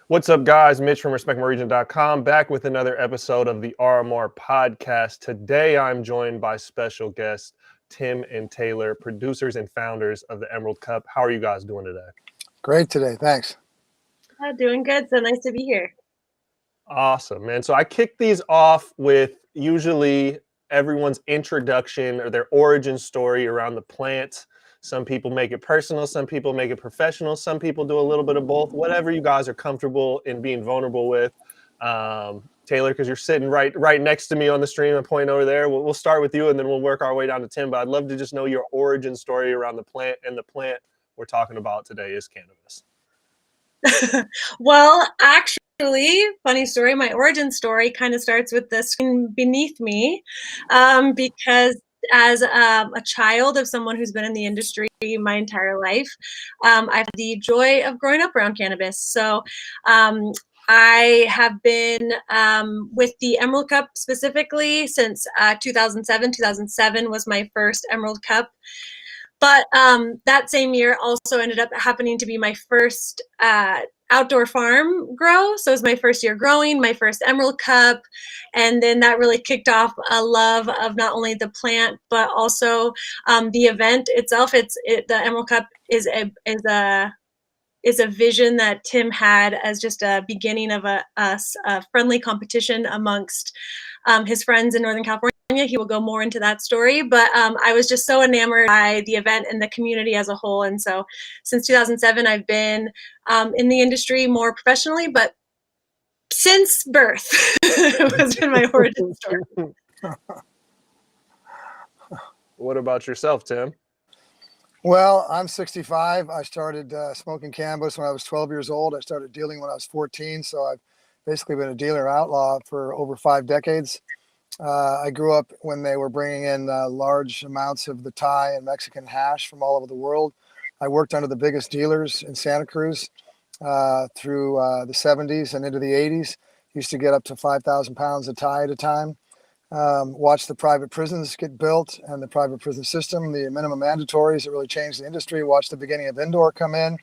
What's up, guys? Mitch from RespectMyRegion.com back with another episode of the RMR podcast. Today, I'm joined by special guests Tim and Taylor, producers and founders of the Emerald Cup. How are you guys doing today? Great today. Thanks. Doing good. So nice to be here. Awesome, man. So I kick these off with usually everyone's introduction or their origin story around the plant. Some people make it personal, some people make it professional, some people do a little bit of both, whatever you guys are comfortable in being vulnerable with. Taylor, because you're sitting right next to me on the stream and pointing over there, we'll start with you and then we'll work our way down to Tim. But I'd love to just know your origin story around the plant, and the plant we're talking about today is cannabis. Well, actually, funny story, my origin story kind of starts with the screen beneath me, because as a child of someone who's been in the industry my entire life, I've had the joy of growing up around cannabis. So I have been with the Emerald Cup specifically since 2007. 2007 was my first Emerald Cup. But that same year also ended up happening to be my first outdoor farm grow. So it was my first year growing, my first Emerald Cup. And then that really kicked off a love of not only the plant, but also the event itself. The Emerald Cup is a vision that Tim had as just a beginning of a friendly competition amongst his friends in Northern California. He will go more into that story, but I was just so enamored by the event and the community as a whole. And so since 2007, I've been in the industry more professionally, but since birth has been my origin story. What about yourself, Tim? Well, I'm 65. I started smoking cannabis when I was 12 years old. I started dealing when I was 14. So I've basically been a dealer outlaw for over 5 decades. I grew up when they were bringing in large amounts of the Thai and Mexican hash from all over the world. I worked under the biggest dealers in Santa Cruz through the 70s and into the 80s. Used to get up to 5,000 pounds of Thai at a time. Watched the private prisons get built and the private prison system, the minimum mandatories that really changed the industry. Watched the beginning of indoor come in.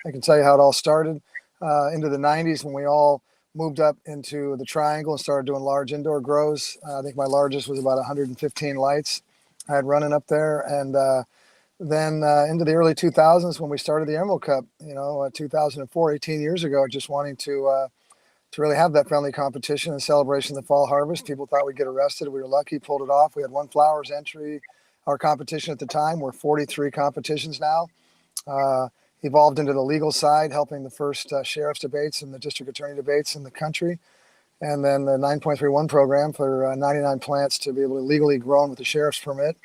I can tell you how it all started into the 90s when we all moved up into the triangle and started doing large indoor grows. I think my largest was about 115 lights I had running up there. And then into the early 2000s when we started the Emerald Cup, 2004, 18 years ago, just wanting to really have that friendly competition and celebration of the fall harvest. People thought we'd get arrested. We were lucky, pulled it off. We had one flowers entry. Our competition at the time, we're 43 competitions now. Evolved into the legal side, helping the first sheriff's debates and the district attorney debates in the country. And then the 9.31 program for 99 plants to be able to legally grown with the sheriff's permit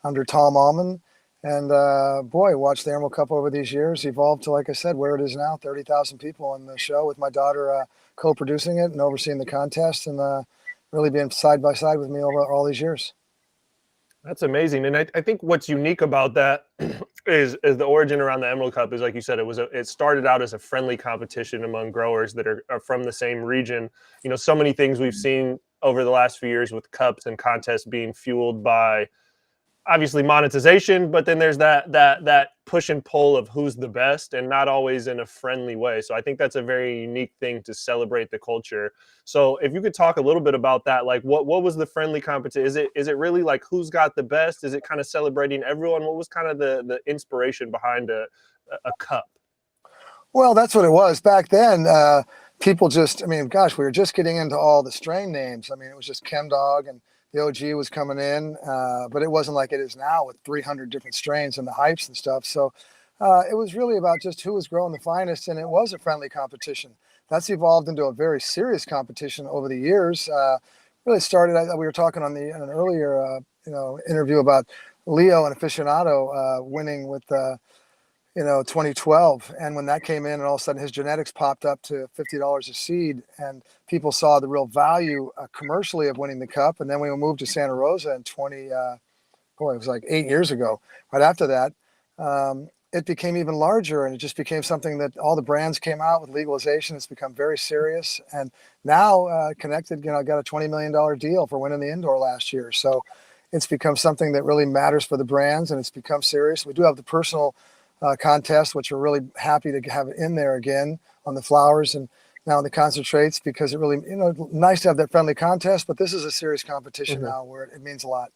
under Tom Almond. And watched the Emerald Cup over these years evolve to, like I said, where it is now, 30,000 people on the show with my daughter co-producing it and overseeing the contest and really being side by side with me over all these years. That's amazing. And I think what's unique about that is the origin around the Emerald Cup is, like you said, it started out as a friendly competition among growers that are from the same region. You know, so many things we've seen over the last few years with cups and contests being fueled by obviously monetization, but then there's that push and pull of who's the best, and not always in a friendly way. So I think that's a very unique thing to celebrate the culture. So if you could talk a little bit about that, like what was the friendly competition? Is it really like who's got the best? Is it kind of celebrating everyone? What was kind of the inspiration behind a cup? Well, that's what it was back then. People we were just getting into all the strain names. I mean, it was just ChemDog and the OG was coming in, but it wasn't like it is now with 300 different strains and the hypes and stuff. So it was really about just who was growing the finest, and it was a friendly competition. That's evolved into a very serious competition over the years. Really started, we were talking on an earlier interview about Leo and Aficionado winning with 2012. And when that came in and all of a sudden his genetics popped up to $50 a seed and people saw the real value commercially of winning the cup. And then we moved to Santa Rosa in it was like 8 years ago. Right after that, it became even larger and it just became something that all the brands came out with legalization. It's become very serious. And now Connected, got a $20 million deal for winning the indoor last year. So it's become something that really matters for the brands and it's become serious. We do have the personal contest, which we're really happy to have in there again on the flowers. And now in the concentrates, because it really, nice to have that friendly contest, but this is a serious competition now where it means a lot.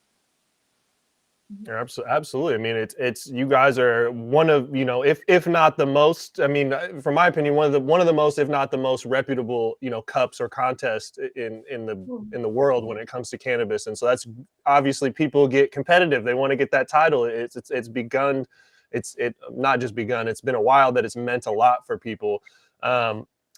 Yeah, absolutely. I mean, it's you guys are one of, if not the most, I mean, from my opinion, one of the most, if not the most reputable, cups or contests in the world when it comes to cannabis. And so that's obviously, people get competitive. They want to get that title. It's begun. It's not just begun. It's been a while that it's meant a lot for people.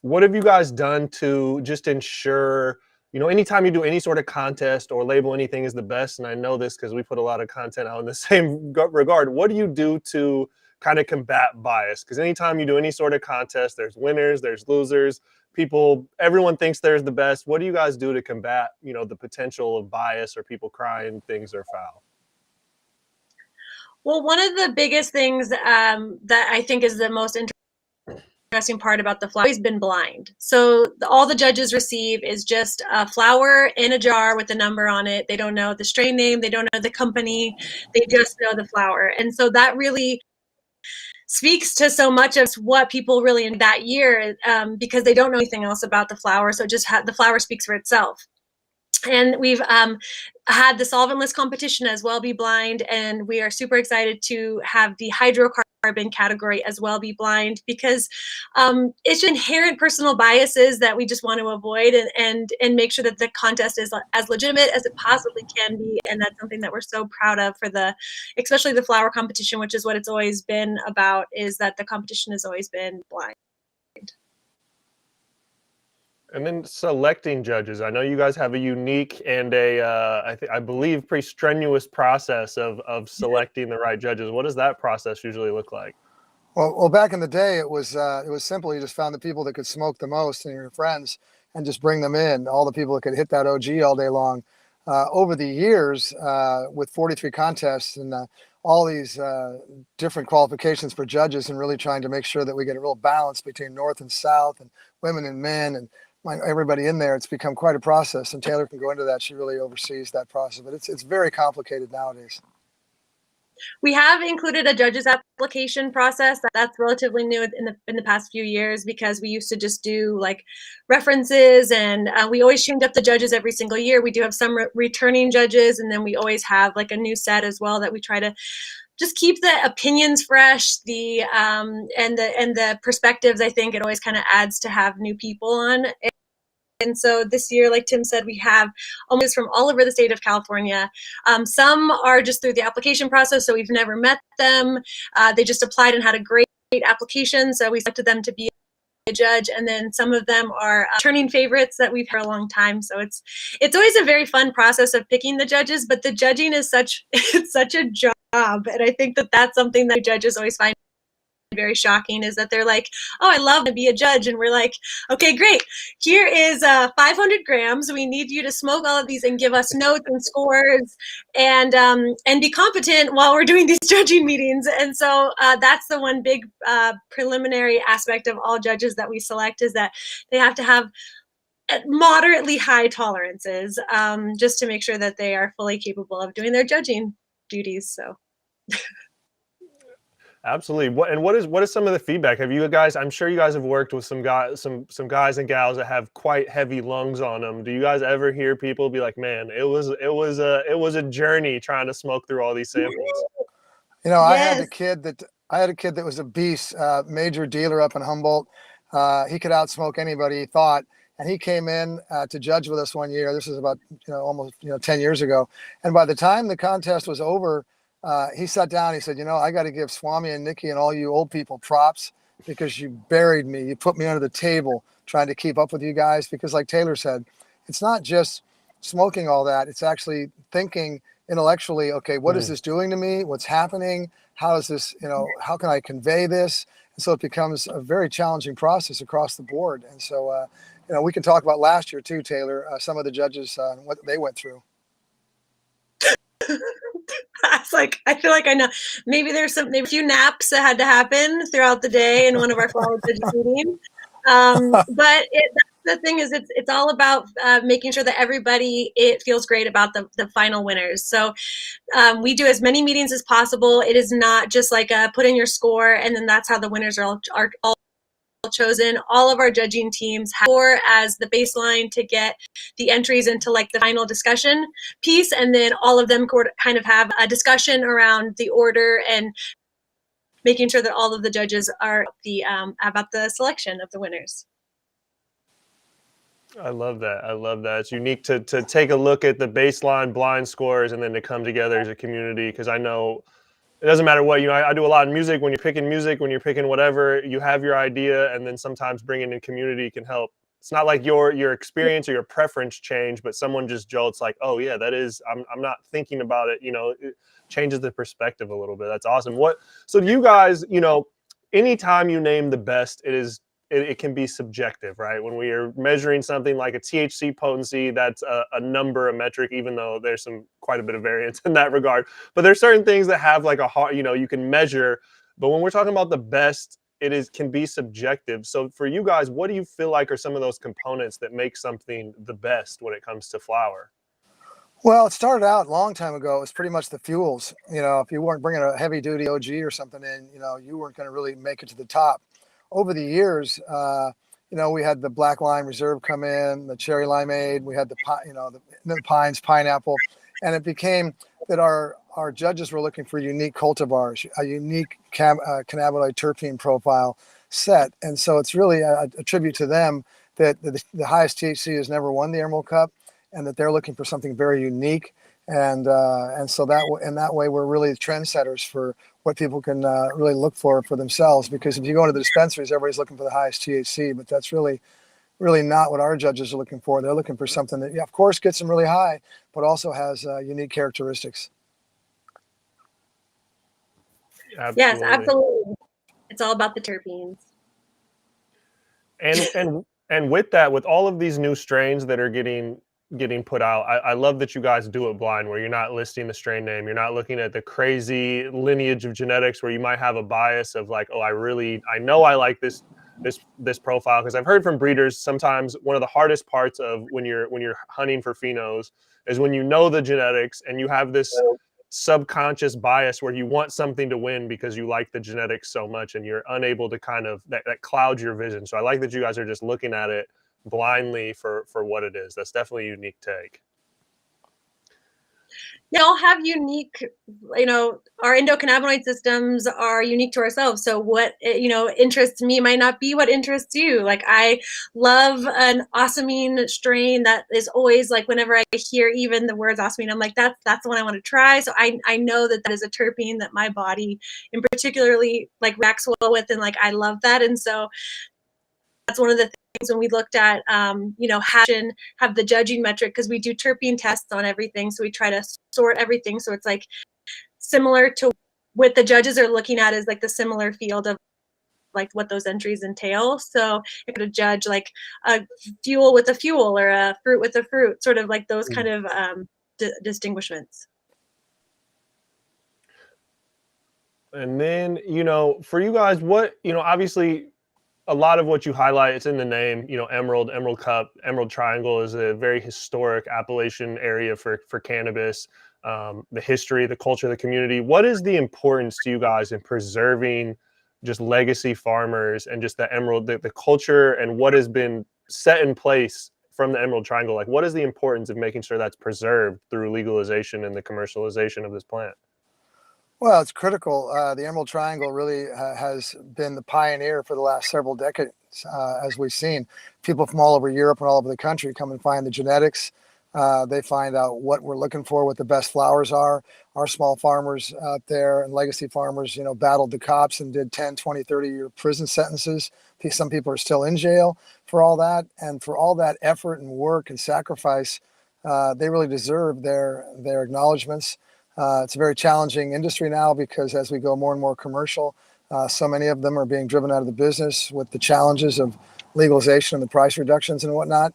What have you guys done to just ensure, anytime you do any sort of contest or label anything as the best, and I know this because we put a lot of content out in the same regard, what do you do to kind of combat bias? Because anytime you do any sort of contest, there's winners, there's losers, everyone thinks they're the best. What do you guys do to combat, the potential of bias or people crying things are foul? Well, one of the biggest things that I think is the most interesting part about the flower has been blind. So all the judges receive is just a flower in a jar with a number on it. They don't know the strain name. They don't know the company. They just know the flower. And so that really speaks to so much of what people really in that year, because they don't know anything else about the flower. So just the flower speaks for itself. And we've had the solventless competition as well be blind, and we are super excited to have the hydrocarbon category as well be blind, because it's just inherent personal biases that we just want to avoid, and make sure that the contest is as legitimate as it possibly can be. And that's something that we're so proud of for especially the flower competition, which is what it's always been about, is that the competition has always been blind. And then selecting judges. I know you guys have a unique and I believe pretty strenuous process of selecting the right judges. What does that process usually look like? Well, back in the day, it was simple. You just found the people that could smoke the most and your friends, and just bring them in. All the people that could hit that OG all day long. Over the years, with 43 contests and all these different qualifications for judges, and really trying to make sure that we get a real balance between North and South, and women and men, and everybody in there, it's become quite a process. And Taylor can go into that. She really oversees that process, but it's very complicated nowadays. We have included a judge's application process. That's relatively new in the past few years, because we used to just do like references, and we always change up the judges every single year. We do have some returning judges, and then we always have like a new set as well that we try to just keep the opinions fresh, and the perspectives. I think it always kind of adds to have new people on. And so this year, like Tim said, we have almost from all over the state of California. Some are just through the application process, so we've never met them. They just applied and had a great application, so we selected them to be a judge. And then some of them are turning favorites that we've had a long time. So it's always a very fun process of picking the judges, but the judging is it's such a job. And I think that that's something that judges always find very shocking, is that they're like, oh, I love to be a judge. And we're like, okay, great. Here is 500 grams. We need you to smoke all of these and give us notes and scores, and be competent while we're doing these judging meetings. And so that's the one big preliminary aspect of all judges that we select, is that they have to have moderately high tolerances, just to make sure that they are fully capable of doing their judging duties. So. Absolutely. What is some of the feedback? Have you guys? I'm sure you guys have worked with some guys and gals that have quite heavy lungs on them. Do you guys ever hear people be like, "Man, it was a journey trying to smoke through all these samples"? Yes. I had a kid that was a beast, major dealer up in Humboldt. He could outsmoke anybody, he thought. And he came in to judge with us one year. This is about almost 10 years ago. And by the time the contest was over, he sat down. He said, I got to give Swami and Nikki and all you old people props, because you buried me. You put me under the table trying to keep up with you guys. Because like Taylor said, it's not just smoking all that. It's actually thinking intellectually, okay, what is this doing to me? What's happening? How is this, how can I convey this? And so it becomes a very challenging process across the board. And so, we can talk about last year too, Taylor, some of the judges and what they went through. I feel like I know. Maybe there's a few naps that had to happen throughout the day in one of our flower judges meetings. But the thing is, it's all about making sure that everybody feels great about the final winners. So we do as many meetings as possible. It is not just like put in your score and then that's how the winners are all chosen. All of our judging teams have 4 as the baseline to get the entries into like the final discussion piece, and then all of them kind of have a discussion around the order and making sure that all of the judges are about the selection of the winners. I love that. I love that. It's unique to take a look at the baseline blind scores and then to come together as a community, because I know it doesn't matter what, I do a lot of music. When you're picking whatever, you have your idea, and then sometimes bringing in community can help. It's not like your experience or your preference change, but someone just jolts like, oh yeah, that is, I'm not thinking about it. It changes the perspective a little bit. That's awesome. So do you guys, anytime you name the best, it can be subjective, right? When we are measuring something like a THC potency, that's a number, a metric, even though there's quite a bit of variance in that regard. But there's certain things that have like a hard, you can measure. But when we're talking about the best, can be subjective. So for you guys, what do you feel like are some of those components that make something the best when it comes to flower? Well, it started out a long time ago. It was pretty much the fuels. If you weren't bringing a heavy duty OG or something in, you weren't going to really make it to the top. Over the years, we had the Black Lime Reserve come in, the Cherry Limeade, we had the Pines Pineapple, and it became that our judges were looking for unique cultivars, a unique cannabinoid terpene profile set. And so it's really a tribute to them that the highest THC has never won the Emerald Cup, and that they're looking for something very unique. And so that way we're really trendsetters for what people can really look for themselves. Because if you go into the dispensaries, everybody's looking for the highest THC, but that's really not what our judges are looking for. They're looking for something that, of course, gets them really high, but also has unique characteristics. Absolutely. Yes, absolutely. It's all about the terpenes. And with that, with all of these new strains that are getting put out, I love that you guys do it blind, where you're not listing the strain name, you're not looking at the crazy lineage of genetics where you might have a bias of like, oh, I know I like this profile. Because I've heard from breeders, sometimes one of the hardest parts of when you're hunting for phenos is when you know the genetics and you have this subconscious bias where you want something to win because you like the genetics so much, and you're unable to kind of that clouds your vision. So I like that you guys are just looking at it blindly for what it is. That's definitely a unique take. They all have unique, our endocannabinoid systems are unique to ourselves. So what, interests me might not be what interests you. Like I love an osmine strain that is always like, whenever I hear even the words osmine, I'm like, that's the one I want to try. So I know that is a terpene that my body in particularly like reacts well with. And like, I love that. And so that's one of the things when we looked at, have the judging metric, because we do terpene tests on everything. So we try to sort everything. So it's like similar to what the judges are looking at is like the similar field of like what those entries entail. So you're going to judge like a fuel with a fuel or a fruit with a fruit, sort of like those kind of distinguishments. And then, for you guys, what, obviously a lot of what you highlight, it's in the name, Emerald Cup, Emerald Triangle is a very historic Appalachian area for cannabis. The history, the culture, the community. What is the importance to you guys in preserving just legacy farmers and just the Emerald, the culture, and what has been set in place from the Emerald Triangle? Like, what is the importance of making sure that's preserved through legalization and the commercialization of this plant? Well, it's critical. The Emerald Triangle really has been the pioneer for the last several decades, as we've seen. People from all over Europe and all over the country come and find the genetics. They find out what we're looking for, what the best flowers are. Our small farmers out there and legacy farmers, battled the cops and did 10, 20, 30-year prison sentences. Some people are still in jail for all that. And for all that effort and work and sacrifice, they really deserve their acknowledgments. It's a very challenging industry now because as we go more and more commercial, so many of them are being driven out of the business with the challenges of legalization and the price reductions and whatnot.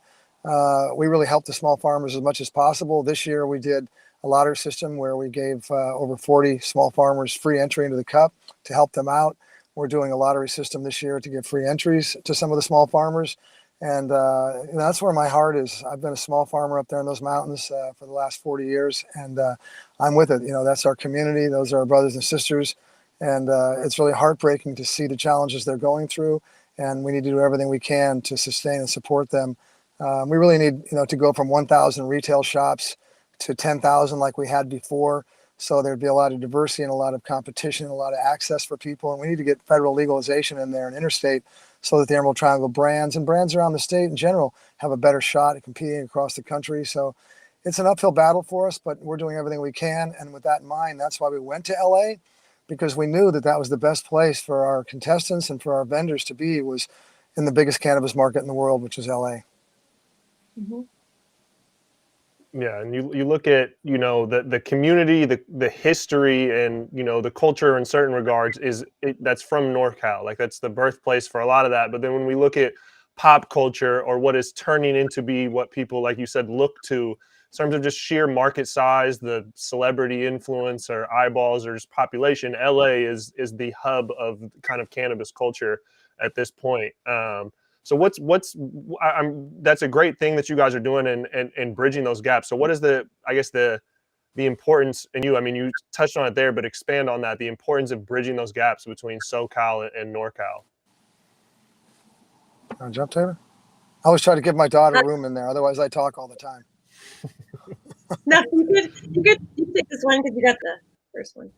We really help the small farmers as much as possible. This year we did a lottery system where we gave over 40 small farmers free entry into the cup to help them out. We're doing a lottery system this year to give free entries to some of the small farmers. And that's where my heart is. I've been a small farmer up there in those mountains for the last 40 years, and I'm with it. That's our community. Those are our brothers and sisters. And it's really heartbreaking to see the challenges they're going through. and we need to do everything we can to sustain and support them. We really need, to go from 1,000 retail shops to 10,000 like we had before. So there'd be a lot of diversity and a lot of competition, a lot of access for people. And we need to get federal legalization in there and interstate so that the Emerald Triangle brands and brands around the state in general have a better shot at competing across the country. So it's an uphill battle for us, but we're doing everything we can. And with that in mind, that's why we went to LA, because we knew that that was the best place for our contestants and for our vendors to be, was in the biggest cannabis market in the world, which is LA. Mm-hmm. Yeah, and you look at the community, the history, and the culture in certain regards that's from NorCal. Like that's the birthplace for a lot of that. But then when we look at pop culture, or what is turning into be what people, like you said, look to in terms of just sheer market size, the celebrity influence or eyeballs or just population, LA is the hub of kind of cannabis culture at this point. So that's a great thing that you guys are doing and bridging those gaps. So what is the importance, and you touched on it there, but expand on that, the importance of bridging those gaps between SoCal and NorCal. Want to jump, Taylor? I always try to give my daughter room in there. Otherwise I talk all the time. No, you take this one because you got the first one.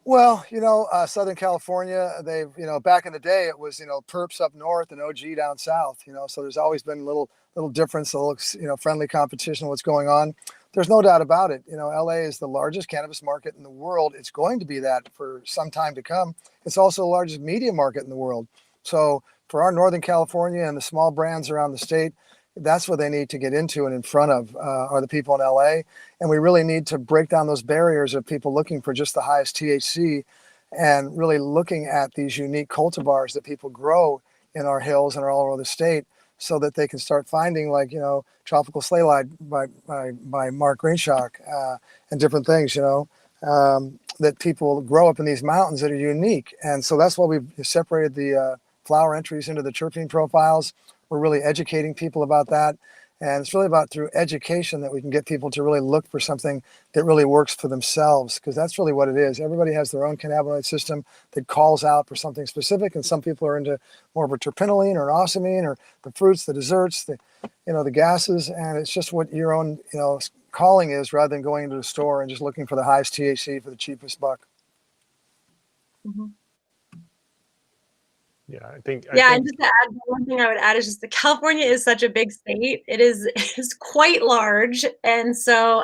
Well, Southern California, they've, back in the day, it was, perps up north and OG down south, so there's always been a little difference, a little, friendly competition, what's going on. There's no doubt about it. LA is the largest cannabis market in the world. It's going to be that for some time to come. It's also the largest media market in the world. So for our Northern California and the small brands around the state, that's what they need to get into and in front of are the people in LA. And we really need to break down those barriers of people looking for just the highest THC and really looking at these unique cultivars that people grow in our hills and all over the state, so that they can start finding, like, Tropical Sleigh Ride by Mark Greenshock and different things, that people grow up in these mountains that are unique. And so that's why we've separated the flower entries into the terpene profiles. We're really educating people about that. And it's really about, through education, that we can get people to really look for something that really works for themselves, because that's really what it is. Everybody has their own cannabinoid system that calls out for something specific, and some people are into more of a terpinolene or an ocimene, or the fruits, the desserts, the gases, and it's just what your own calling is, rather than going into the store and just looking for the highest THC for the cheapest buck. Mm-hmm. Yeah, I think. And just to add, one thing I would add is just that California is such a big state. It is quite large. And so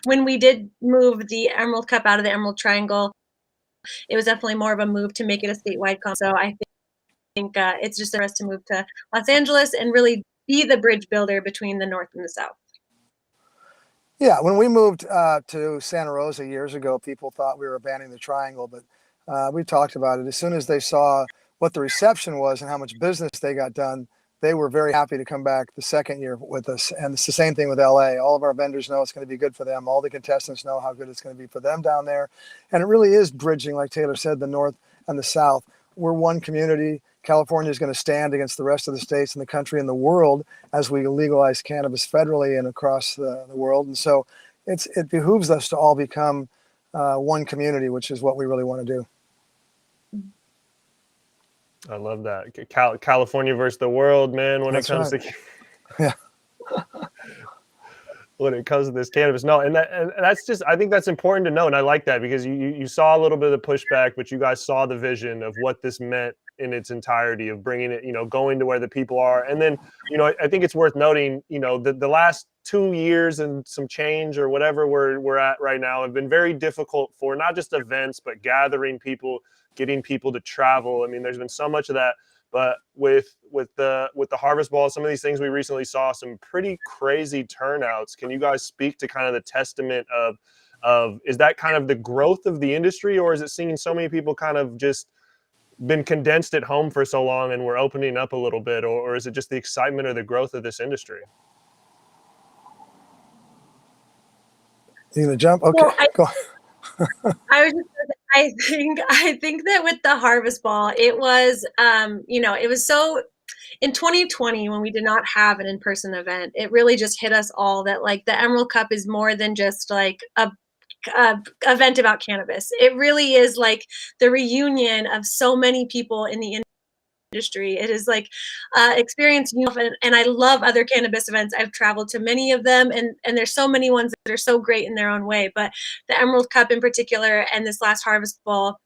when we did move the Emerald Cup out of the Emerald Triangle, it was definitely more of a move to make it a statewide comp. So I think it's just for us to move to Los Angeles and really be the bridge builder between the North and the South. Yeah, when we moved to Santa Rosa years ago, people thought we were abandoning the Triangle, but we talked about it. As soon as they saw what the reception was and how much business they got done, they were very happy to come back the second year with us. And it's the same thing with LA. All of our vendors know it's going to be good for them. All the contestants know how good it's going to be for them down there. And it really is bridging, like Taylor said, the North and the South. We're one community. California is going to stand against the rest of the states in the country and the world as we legalize cannabis federally and across the world. And so it behooves us to all become one community, which is what we really want to do. I love that. California versus the world, man. When That's it comes right. to Yeah. when it comes to this cannabis, no, and that's just, I think that's important to know, and I like that, because you saw a little bit of the pushback, but you guys saw the vision of what this meant in its entirety, of bringing it, going to where the people are. And then, I think it's worth noting, the last 2 years and some change, or whatever we're at right now, have been very difficult for not just events, but gathering people, getting people to travel. I mean, there's been so much of that, but with the Harvest Ball, some of these things we recently saw, some pretty crazy turnouts. Can you guys speak to kind of the testament of is that kind of the growth of the industry, or is it seeing so many people kind of just been condensed at home for so long and we're opening up a little bit, or is it just the excitement or the growth of this industry? You gonna jump? Okay, well, go. I think that with the Harvest Ball, it was it was so, in 2020, when we did not have an in-person event, it really just hit us all that, like, the Emerald Cup is more than just like a event about cannabis. It really is like the reunion of so many people in the industry. It is like experience, and I love other cannabis events. I've traveled to many of them, and there's so many ones that are so great in their own way. But the Emerald Cup in particular, and this last Harvest Ball,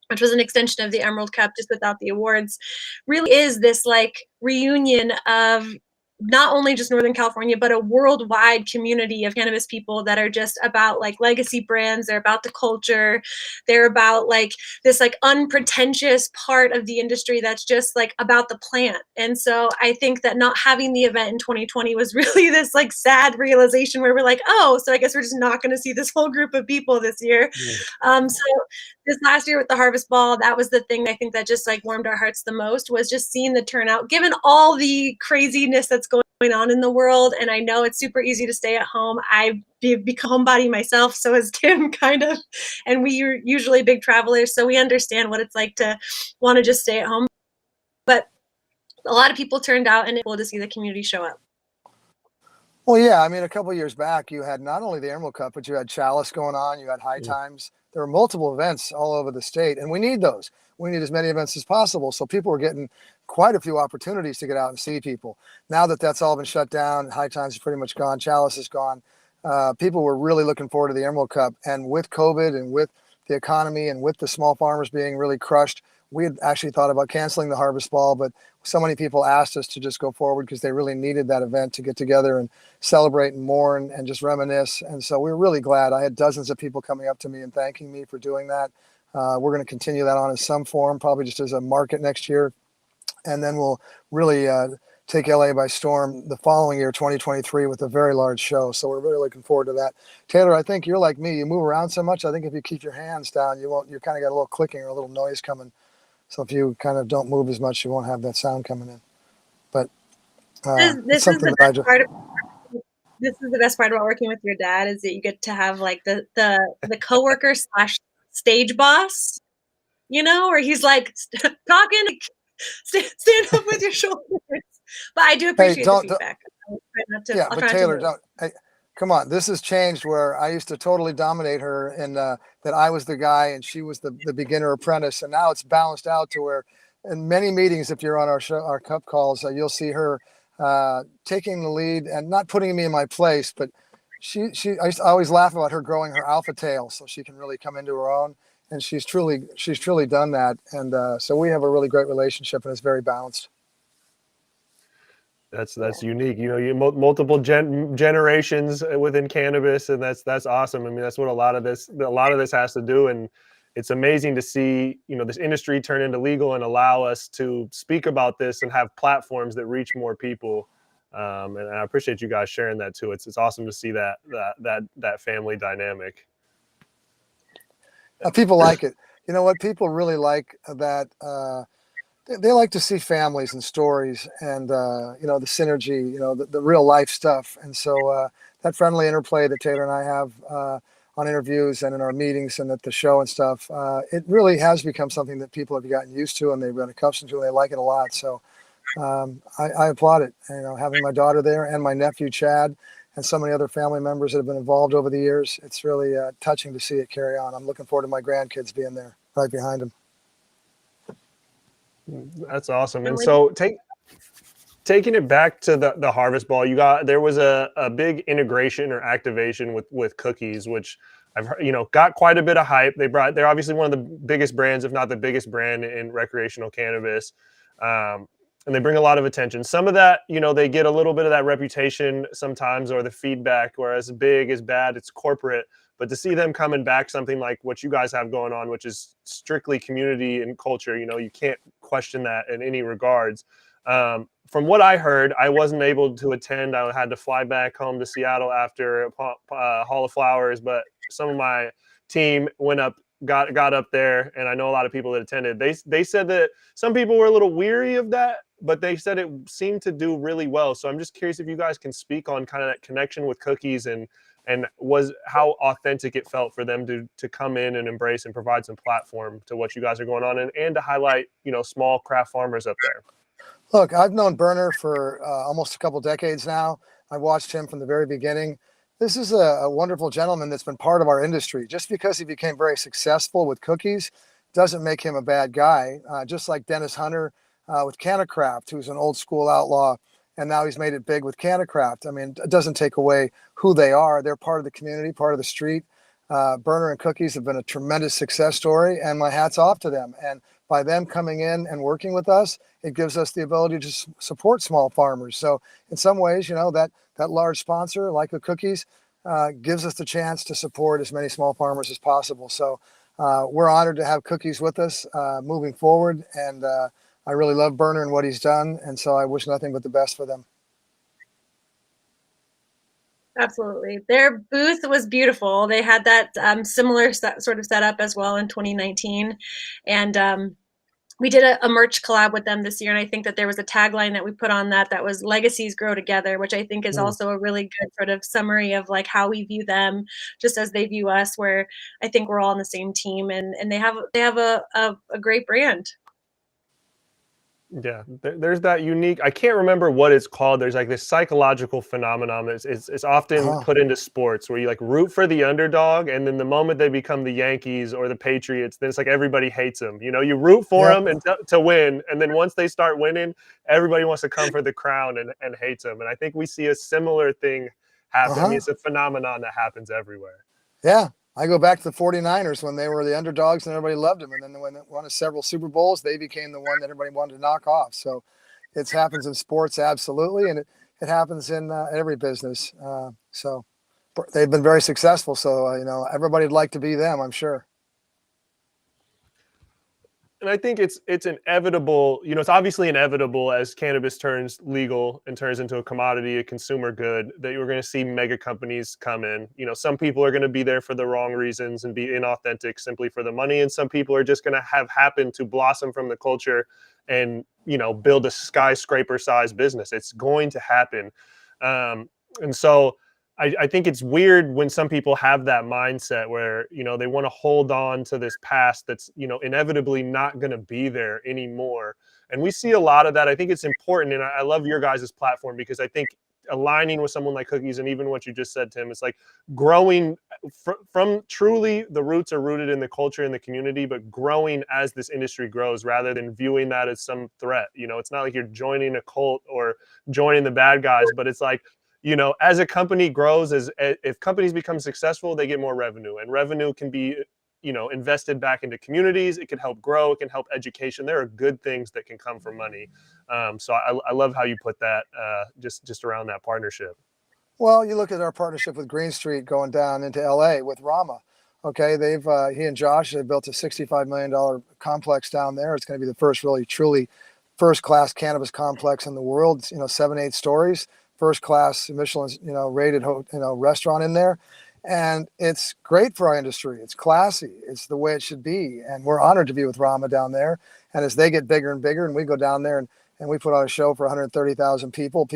which was an extension of the Emerald Cup just without the awards, really is this like reunion of not only just Northern California, but a worldwide community of cannabis people that are just about like legacy brands. They're about the culture. They're about like this like unpretentious part of the industry that's just like about the plant. And so I think that not having the event in 2020 was really this like sad realization where we're like, oh, so I guess we're just not going to see this whole group of people this year. So this last year with the Harvest Ball, that was the thing I think that just like warmed our hearts the most, was just seeing the turnout, given all the craziness that's going on in the world. And I know it's super easy to stay at home. I've become homebody myself, so has Tim, kind of, and we are usually big travelers, so we understand what it's like to want to just stay at home. But a lot of people turned out, and it was cool to see the community show up. Well, yeah, I mean, a couple of years back, you had not only the Emerald Cup, but you had Chalice going on, you had High Times. There were multiple events all over the state, and we need those. We need as many events as possible. So people were getting quite a few opportunities to get out and see people. Now that that's all been shut down, High Times is pretty much gone, Chalice is gone. People were really looking forward to the Emerald Cup. And with COVID and with the economy and with the small farmers being really crushed, we had actually thought about canceling the Harvest Ball, but so many people asked us to just go forward because they really needed that event to get together and celebrate and mourn and just reminisce. And so we were really glad. I had dozens of people coming up to me and thanking me for doing that. We're going to continue that on in some form, probably just as a market next year. And then we'll really take LA by storm the following year, 2023, with a very large show. So we're really looking forward to that. Taylor, I think you're like me. You move around so much. I think if you keep your hands down, you kind of got a little clicking or a little noise coming. So if you kind of don't move as much, you won't have that sound coming in. But this is the best part about working with your dad, is that you get to have like the coworker / stage boss, where he's like talking, stand up with your shoulders. But I do appreciate the feedback. But Taylor, don't. Hey, come on, this has changed where I used to totally dominate her, and that I was the guy and she was the beginner apprentice, and now it's balanced out to where in many meetings, if you're on our show, our cup calls, you'll see her taking the lead and not putting me in my place, but I always laugh about her growing her alpha tail so she can really come into her own, and she's truly done that, and so we have a really great relationship, and it's very balanced. That's unique. You multiple generations within cannabis, and that's awesome. I mean, that's what a lot of this has to do, and it's amazing to see this industry turn into legal and allow us to speak about this and have platforms that reach more people. And I appreciate you guys sharing that too. It's awesome to see that family dynamic. People like it. You know what? People really like that. They like to see families and stories and, the synergy, the real life stuff. And so that friendly interplay that Taylor and I have on interviews and in our meetings and at the show and stuff, it really has become something that people have gotten used to and they've been accustomed to, and they like it a lot. So I applaud it. Having my daughter there and my nephew, Chad, and so many other family members that have been involved over the years, it's really touching to see it carry on. I'm looking forward to my grandkids being there right behind them. That's awesome. And so taking it back to the Harvest Ball, there was a big integration or activation with cookies, which I've heard, got quite a bit of hype. They're obviously one of the biggest brands, if not the biggest brand in recreational cannabis. And they bring a lot of attention. Some of that, they get a little bit of that reputation sometimes, or the feedback, whereas big is bad, it's corporate. But to see them coming back, something like what you guys have going on, which is strictly community and culture, you can't question that in any regards. From what I heard, I wasn't able to attend. I had to fly back home to Seattle after Hall of Flowers, but some of my team got up there, and I know a lot of people that attended. They said that some people were a little weary of that, but they said it seemed to do really well. So I'm just curious if you guys can speak on kind of that connection with cookies and was how authentic it felt for them to come in and embrace and provide some platform to what you guys are going on and to highlight, small craft farmers up there. Look, I've known Berner for almost a couple decades now. I watched him from the very beginning. This is a wonderful gentleman that's been part of our industry. Just because he became very successful with cookies doesn't make him a bad guy. Just like Dennis Hunter with Cannacraft, who's an old school outlaw, and now he's made it big with Cannacraft. I mean, it doesn't take away who they are. They're part of the community, part of the street. Burner and Cookies have been a tremendous success story, and my hat's off to them. And by them coming in and working with us, it gives us the ability to support small farmers. So in some ways, that large sponsor like the Cookies gives us the chance to support as many small farmers as possible. So we're honored to have Cookies with us moving forward. And I really love Burner and what he's done. And so I wish nothing but the best for them. Absolutely. Their booth was beautiful. They had that similar sort of setup as well in 2019. And we did a merch collab with them this year. And I think that there was a tagline that we put on that was "Legacies Grow Together," which I think is also a really good sort of summary of like how we view them just as they view us, where I think we're all on the same team, and they have a great brand. Yeah, there's that unique, I can't remember what it's called. There's like this psychological phenomenon that's it's often put into sports where you like root for the underdog, and then the moment they become the Yankees or the Patriots, then it's like everybody hates them. You root for them and to win, and then once they start winning, everybody wants to come for the crown and hates them. And I think we see a similar thing happen. I mean, it's a phenomenon that happens everywhere. Yeah. I go back to the 49ers when they were the underdogs and everybody loved them. And then when they won several Super Bowls, they became the one that everybody wanted to knock off. So it happens in sports, absolutely. And it happens in every business. So they've been very successful. So, everybody'd like to be them, I'm sure. And I think it's inevitable, it's obviously inevitable as cannabis turns legal and turns into a commodity, a consumer good, that you're going to see mega companies come in. Some people are going to be there for the wrong reasons and be inauthentic simply for the money. And some people are just going to have happened to blossom from the culture and, build a skyscraper sized business. It's going to happen. And so I think it's weird when some people have that mindset where, they want to hold on to this past that's, inevitably not going to be there anymore. And we see a lot of that. I think it's important. And I love your guys' platform because I think aligning with someone like Cookies and even what you just said, Tim, it's like growing from truly the roots are rooted in the culture and the community, but growing as this industry grows rather than viewing that as some threat. It's not like you're joining a cult or joining the bad guys, but it's like, as a company grows, if companies become successful, they get more revenue, and revenue can be, invested back into communities. It can help grow. It can help education. There are good things that can come from money. So I love how you put that just around that partnership. Well, you look at our partnership with Green Street going down into LA with Rama. Okay, he and Josh have built a $65 million complex down there. It's going to be the first really truly first-class cannabis complex in the world. 7-8 stories. First class Michelin, rated, restaurant in there. And it's great for our industry. It's classy. It's the way it should be. And we're honored to be with Rama down there. And as they get bigger and bigger and we go down there and we put on a show for 130,000 people,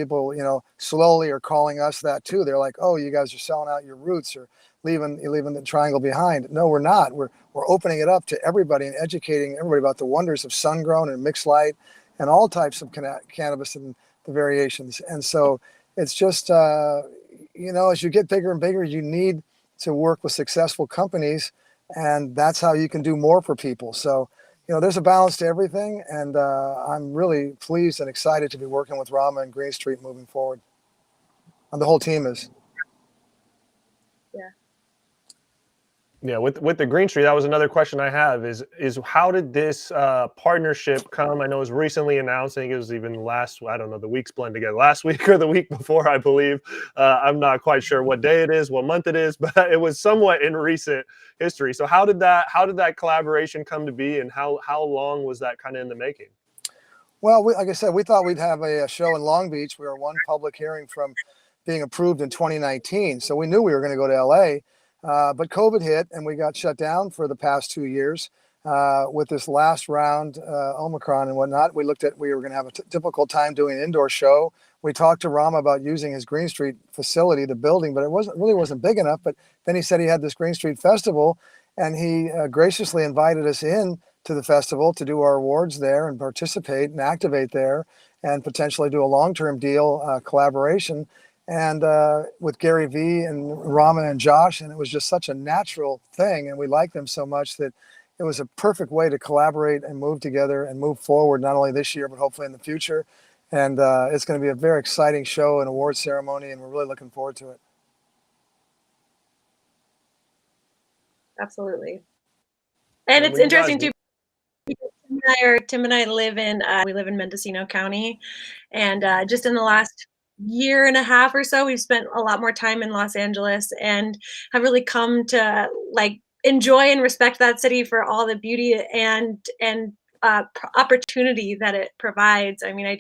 slowly are calling us that too. They're like, oh, you guys are selling out your roots or leaving the triangle behind. No, we're not. We're opening it up to everybody and educating everybody about the wonders of sun grown and mixed light and all types of cannabis and the variations. And so it's just, as you get bigger and bigger, you need to work with successful companies, and that's how you can do more for people. So, there's a balance to everything. And I'm really pleased and excited to be working with Rama and Green Street moving forward. And the whole team is. Yeah, with the Green Street, that was another question I have is how did this partnership come? I know it was recently announced. I think it was even the weeks blend together. Last week or the week before, I believe. I'm not quite sure what day it is, what month it is, but it was somewhat in recent history. So how did that collaboration come to be, and how long was that kind of in the making? Well, like I said, we thought we'd have a show in Long Beach. We were one public hearing from being approved in 2019. So we knew we were going to go to LA. But COVID hit and we got shut down for the past 2 years with this last round, Omicron and whatnot. We were going to have a difficult time doing an indoor show. We talked to Rama about using his Green Street facility, the building, but it wasn't big enough. But then he said he had this Green Street Festival, and he graciously invited us in to the festival to do our awards there and participate and activate there and potentially do a long-term deal collaboration. And with Gary Vee and Rama and Josh, and it was just such a natural thing, and we like them so much that it was a perfect way to collaborate and move together and move forward, not only this year, but hopefully in the future. And it's going to be a very exciting show and award ceremony, and we're really looking forward to it. Absolutely. And it's when you guys- interesting too. Tim and I live in we live in Mendocino County, and just in the last year and a half or so, we've spent a lot more time in Los Angeles and have really come to like enjoy and respect that city for all the beauty and opportunity that it provides. I mean, I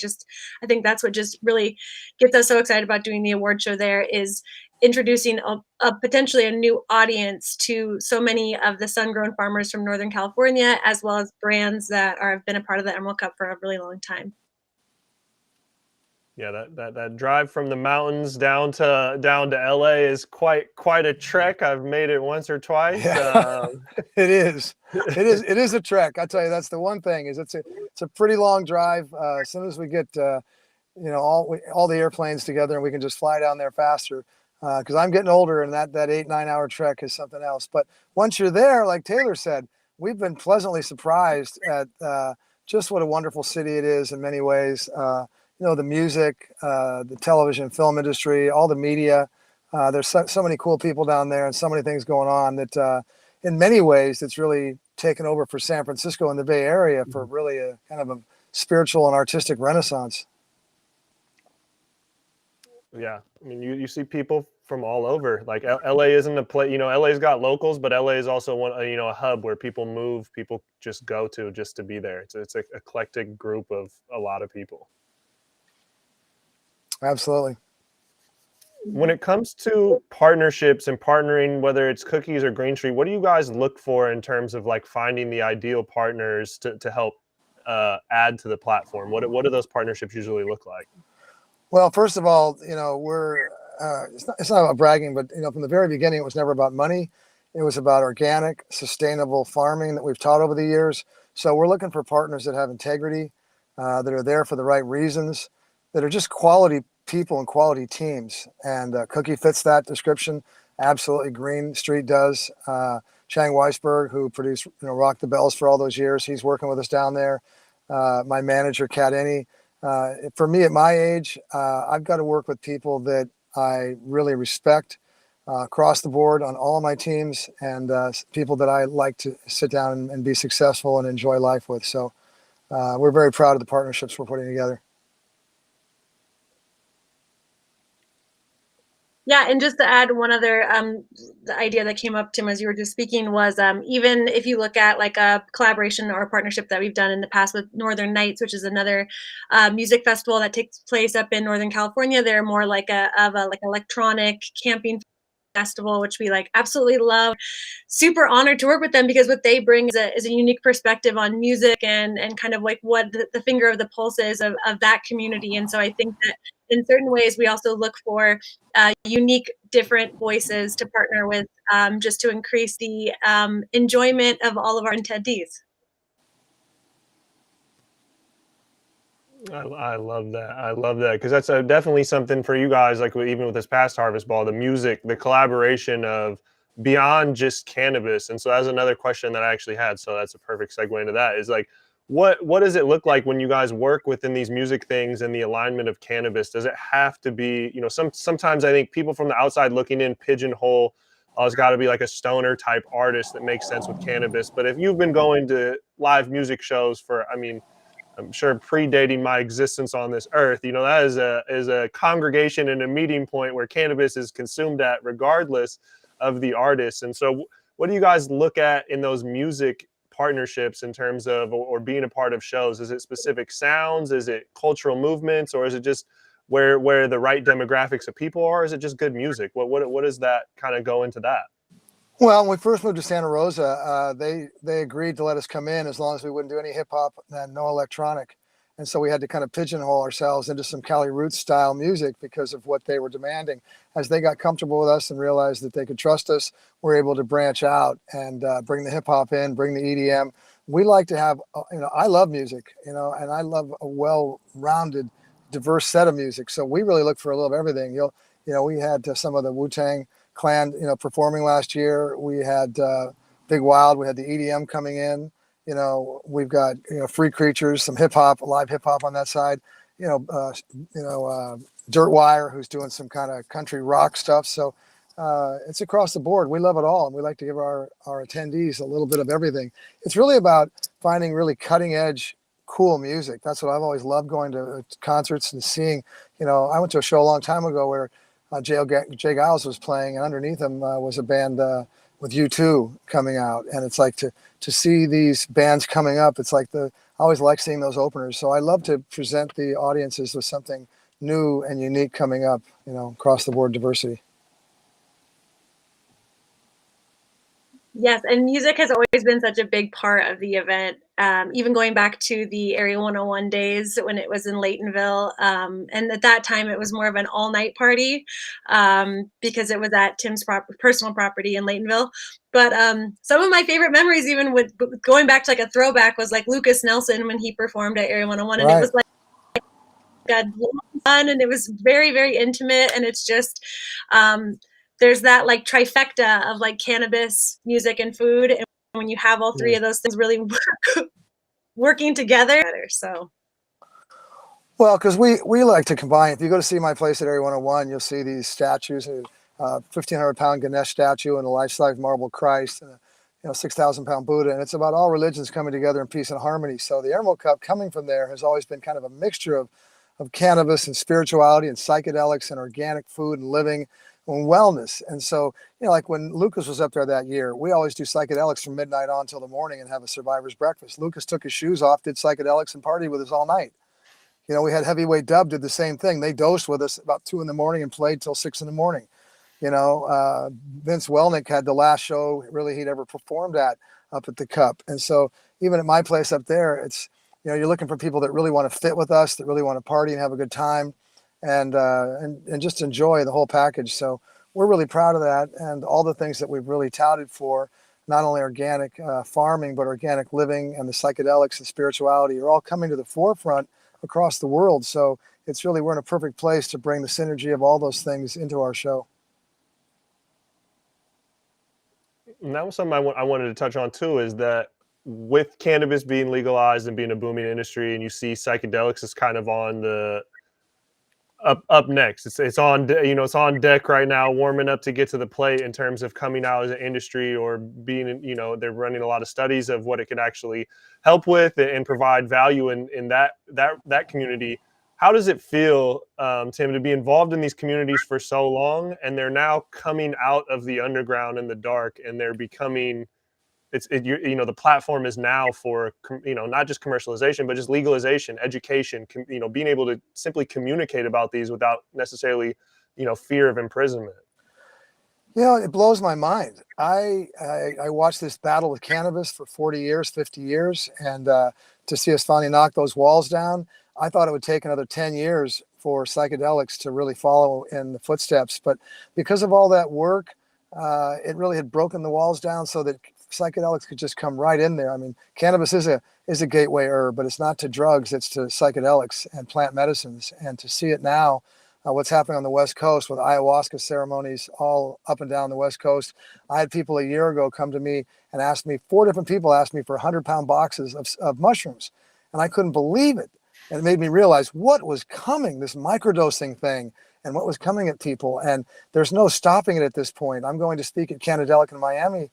think that's what just really gets us so excited about doing the award show there, is introducing a potentially a new audience to so many of the sun-grown farmers from Northern California, as well as brands that have been a part of the Emerald Cup for a really long time. Yeah, that drive from the mountains down to LA is quite a trek. I've made it once or twice. Yeah. It is a trek. I tell you, that's the one thing, is it's a pretty long drive. As soon as we get all the airplanes together and we can just fly down there faster, because I'm getting older, and that 8-9 hour trek is something else. But once you're there, like Taylor said, we've been pleasantly surprised at just what a wonderful city it is in many ways. The music, the television, film industry, all the media. There's so many cool people down there and so many things going on that in many ways it's really taken over for San Francisco and the Bay Area for really a kind of a spiritual and artistic renaissance. Yeah, I mean, you see people from all over. Like LA isn't a place, LA's got locals, but LA is also a hub where people move, people just go to just to be there. It's an eclectic group of a lot of people. Absolutely. When it comes to partnerships and partnering, whether it's Cookies or Green Street, what do you guys look for in terms of like finding the ideal partners to help add to the platform? What do those partnerships usually look like? Well, first of all, we're it's not about bragging, but from the very beginning, it was never about money. It was about organic, sustainable farming that we've taught over the years. So we're looking for partners that have integrity, that are there for the right reasons, that are just quality people and quality teams. And Cookie fits that description. Absolutely. Green Street does. Chang Weisberg, who produced Rock the Bells for all those years, he's working with us down there. My manager, Kat Enney. For me at my age, I've got to work with people that I really respect across the board on all of my teams, and people that I like to sit down and be successful and enjoy life with. So we're very proud of the partnerships we're putting together. Yeah, and just to add one other the idea that came up, Tim, as you were just speaking, was even if you look at like a collaboration or a partnership that we've done in the past with Northern Nights, which is another music festival that takes place up in Northern California. They're more like like electronic camping festival, which we like absolutely love. Super honored to work with them, because what they bring is a unique perspective on music and kind of like what the finger of the pulse is of that community. And so I think that in certain ways we also look for unique, different voices to partner with, just to increase the enjoyment of all of our attendees. I love that. I love that, because that's definitely something for you guys. Like even with this past Harvest Ball, the music, the collaboration of beyond just cannabis. And so that's another question that I actually had. So that's a perfect segue into that. Is like, what does it look like when you guys work within these music things and the alignment of cannabis? Does it have to be, sometimes I think people from the outside looking in pigeonhole, oh, it's got to be like a stoner type artist that makes sense with cannabis. But if you've been going to live music shows for, I'm sure predating my existence on this earth, that is a congregation and a meeting point where cannabis is consumed at, regardless of the artist. And so what do you guys look at in those music partnerships in terms of, or being a part of shows? Is it specific sounds? Is it cultural movements? Or is it just where the right demographics of people are? Is it just good music? What does that kind of go into that? Well, when we first moved to Santa Rosa, they agreed to let us come in as long as we wouldn't do any hip hop and no electronic. And so we had to kind of pigeonhole ourselves into some Cali Roots style music because of what they were demanding. As they got comfortable with us and realized that they could trust us, we're able to branch out and bring the hip hop in, bring the EDM. We like to have, I love music, and I love a well-rounded, diverse set of music. So we really look for a little of everything. We had some of the Wu-Tang Clan, performing last year. We had Big Wild. We had the EDM coming in. We've got Free Creatures, some hip hop, live hip hop on that side. Dirt Wire, who's doing some kind of country rock stuff. So it's across the board. We love it all, and we like to give our attendees a little bit of everything. It's really about finding really cutting edge, cool music. That's what I've always loved, going to concerts and seeing. I went to a show a long time ago where Jay Giles was playing, and underneath him was a band with U2 coming out. And it's like to see these bands coming up, it's like I always like seeing those openers. So I love to present the audiences with something new and unique coming up, across the board diversity. Yes, and music has always been such a big part of the event, even going back to the Area 101 days when it was in Laytonville. And at that time, it was more of an all-night party because it was at Tim's personal property in Laytonville. But some of my favorite memories, even with going back to like a throwback, was like Lucas Nelson when he performed at Area 101. And Right. it was like fun, and it was very, very intimate. And it's just there's that like trifecta of like cannabis, music, and food. And when you have all three of those things really working together. So. Well, because we like to combine. If you go to see my place at Area 101, you'll see these statues, a 1,500-pound Ganesh statue and a life-size marble Christ, and a 6,000-pound Buddha. And it's about all religions coming together in peace and harmony. So the Emerald Cup coming from there has always been kind of a mixture of cannabis and spirituality and psychedelics and organic food and living and wellness. And so, like when Lucas was up there that year, we always do psychedelics from midnight on till the morning and have a survivor's breakfast. Lucas took his shoes off, did psychedelics, and partied with us all night. We had Heavyweight Dub did the same thing. They dosed with us about 2 a.m. and played till 6 a.m. Vince Welnick had the last show really he'd ever performed at up at the Cup. And so even at my place up there, it's, you're looking for people that really want to fit with us, that really want to party and have a good time and just enjoy the whole package. So we're really proud of that, and all the things that we've really touted for, not only organic farming, but organic living and the psychedelics and spirituality are all coming to the forefront across the world. So it's really, we're in a perfect place to bring the synergy of all those things into our show. And that was something I wanted to touch on too, is that with cannabis being legalized and being a booming industry, and you see psychedelics is kind of on the up next. It's on it's on deck right now, warming up to get to the plate in terms of coming out as an industry or being, they're running a lot of studies of what it could actually help with and provide value in that community. How does it feel, Tim, to be involved in these communities for so long, and they're now coming out of the underground in the dark, and they're becoming, the platform is now for, not just commercialization, but just legalization, education, being able to simply communicate about these without necessarily, fear of imprisonment. It blows my mind. I watched this battle with cannabis for 40 years, 50 years, and to see us finally knock those walls down, I thought it would take another 10 years for psychedelics to really follow in the footsteps. But because of all that work, it really had broken the walls down so that psychedelics could just come right in there. I mean, cannabis is a gateway herb, but it's not to drugs, it's to psychedelics and plant medicines. And to see it now, what's happening on the West Coast with ayahuasca ceremonies all up and down the West Coast. I had people a year ago come to me and ask me, 4 different people asked me for 100-pound boxes of mushrooms. And I couldn't believe it. And it made me realize what was coming, this microdosing thing, and what was coming at people. And there's no stopping it at this point. I'm going to speak at Cannadelic in Miami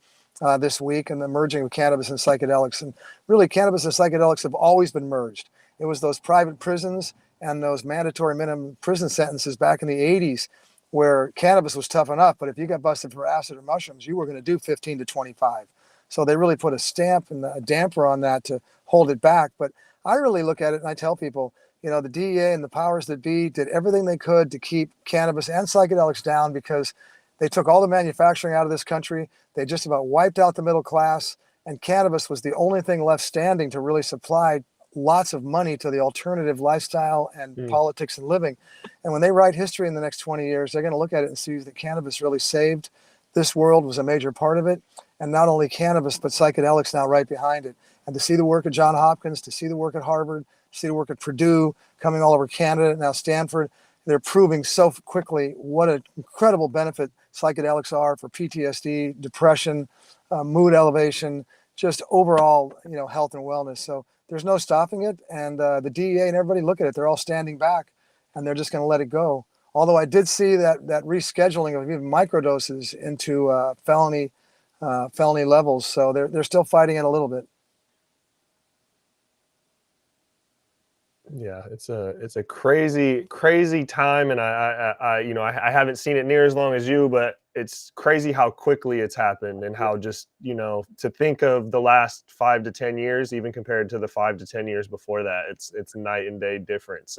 this week, and the merging of cannabis and psychedelics. And really, cannabis and psychedelics have always been merged. It was those private prisons and those mandatory minimum prison sentences back in the 80s where cannabis was tough enough, but if you got busted for acid or mushrooms, you were going to do 15 to 25. So they really put a stamp and a damper on that to hold it back. But I really look at it and I tell people, the DEA and the powers that be did everything they could to keep cannabis and psychedelics down, because they took all the manufacturing out of this country. They just about wiped out the middle class, and cannabis was the only thing left standing to really supply lots of money to the alternative lifestyle and politics and living. And when they write history in the next 20 years, they're going to look at it and see that cannabis really saved this world, was a major part of it. And not only cannabis, but psychedelics now right behind it. And to see the work of Johns Hopkins, to see the work at Harvard, to see the work at Purdue, coming all over Canada, now Stanford, they're proving so quickly what an incredible benefit psychedelics are for PTSD, depression, mood elevation, just overall, health and wellness. So there's no stopping it. And the DEA and everybody look at it, they're all standing back and they're just going to let it go. Although I did see that rescheduling of even microdoses into felony levels. So they're still fighting it a little bit. Yeah, it's a crazy time, and I haven't seen it near as long as you, but it's crazy how quickly it's happened, and how just to think of the last 5 to 10 years, even compared to the 5 to 10 years before that, it's night and day difference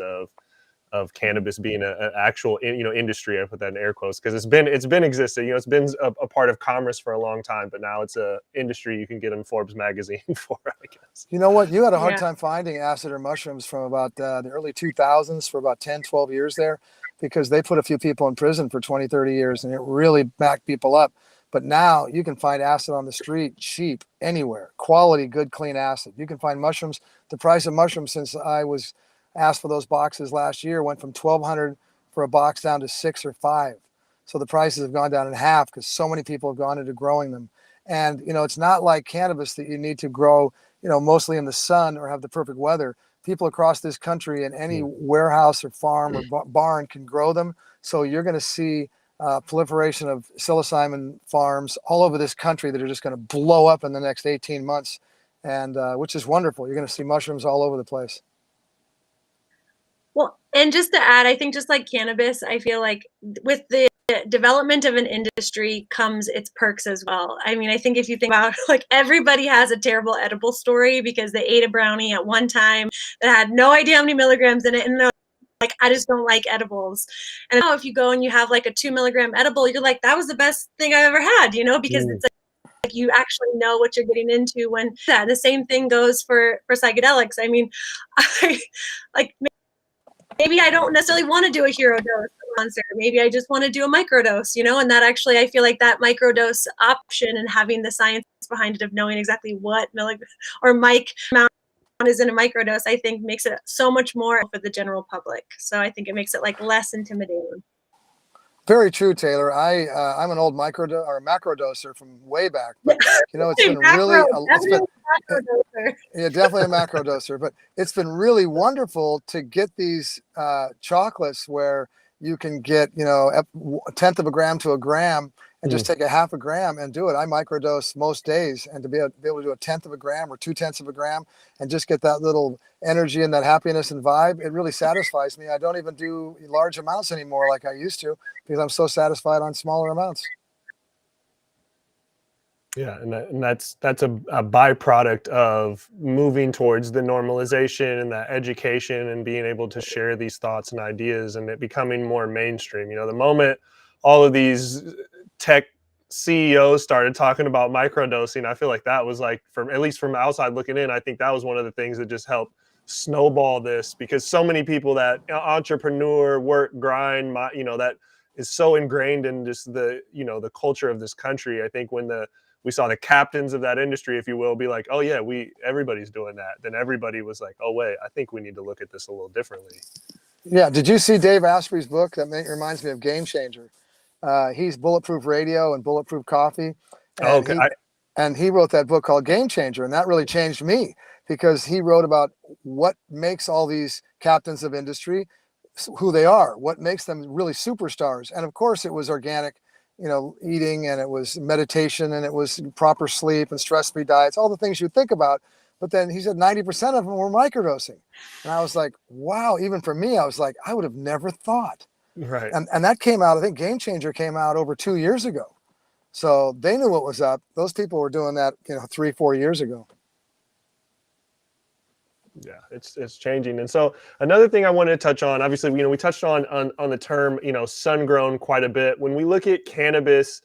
of cannabis being an actual industry. I put that in air quotes because it's been existing. It's been a part of commerce for a long time, but now it's a industry you can get in Forbes magazine for, I guess. You know what? You had a hard Yeah. time finding acid or mushrooms from about the early 2000s for about 10, 12 years there, because they put a few people in prison for 20, 30 years and it really backed people up. But now you can find acid on the street, cheap, anywhere, quality, good, clean acid. You can find mushrooms. The price of mushrooms since I was asked for those boxes last year went from $1,200 for a box down to $6 or $5. So the prices have gone down in half because so many people have gone into growing them. And, it's not like cannabis that you need to grow, mostly in the sun or have the perfect weather. People across this country in any warehouse or farm or barn can grow them. So you're going to see proliferation of psilocybin farms all over this country that are just going to blow up in the next 18 months, and which is wonderful. You're going to see mushrooms all over the place. Well, and just to add, I think just like cannabis, I feel like with the development of an industry comes its perks as well. I mean, I think if you think about like everybody has a terrible edible story because they ate a brownie at one time that had no idea how many milligrams in it, and they're like, I just don't like edibles. And now if you go and you have like a 2 milligram edible, you're like, that was the best thing I've ever had, because it's like you actually know what you're getting into when that. The same thing goes for psychedelics. I mean, maybe I don't necessarily want to do a hero dose concert. Maybe I just want to do a microdose, and that actually, I feel like that microdose option and having the science behind it of knowing exactly what milligram or mic amount is in a microdose, I think makes it so much more for the general public. So I think it makes it like less intimidating. Very true, Taylor. I'm an old macrodoser from way back, but it's been really definitely a macrodoser. But it's been really wonderful to get these chocolates where you can get a tenth of a gram to a gram and just take a half a gram and do it. I microdose most days, and to be able to do a tenth of a gram or 2/10 of a gram and just get that little energy and that happiness and vibe, it really satisfies me. I don't even do large amounts anymore like I used to because I'm so satisfied on smaller amounts. Yeah, and that's a byproduct of moving towards the normalization and that education and being able to share these thoughts and ideas and it becoming more mainstream. The moment all of these tech CEOs started talking about microdosing, I feel like that was like, at least from outside looking in, I think that was one of the things that just helped snowball this, because so many people that entrepreneur work grind, that is so ingrained in just the the culture of this country. I think when we saw the captains of that industry, if you will, be like, oh yeah, everybody's doing that, then everybody was like, oh wait, I think we need to look at this a little differently. Yeah. Did you see Dave Asprey's book? That reminds me of Game Changer. He's Bulletproof Radio and Bulletproof Coffee. And okay. he wrote that book called Game Changer. And that really changed me because he wrote about what makes all these captains of industry who they are, what makes them really superstars. And of course it was organic, eating, and it was meditation, and it was proper sleep and stress-free diets, all the things you think about. But then he said 90% of them were microdosing. And I was like, wow, even for me, I was like, I would have never thought. Right. And that came out, I think Game Changer came out over 2 years ago. So they knew what was up. Those people were doing that, 3-4 years ago. Yeah, it's changing. And so another thing I wanted to touch on, obviously, we touched on the term, sun grown quite a bit. When we look at cannabis,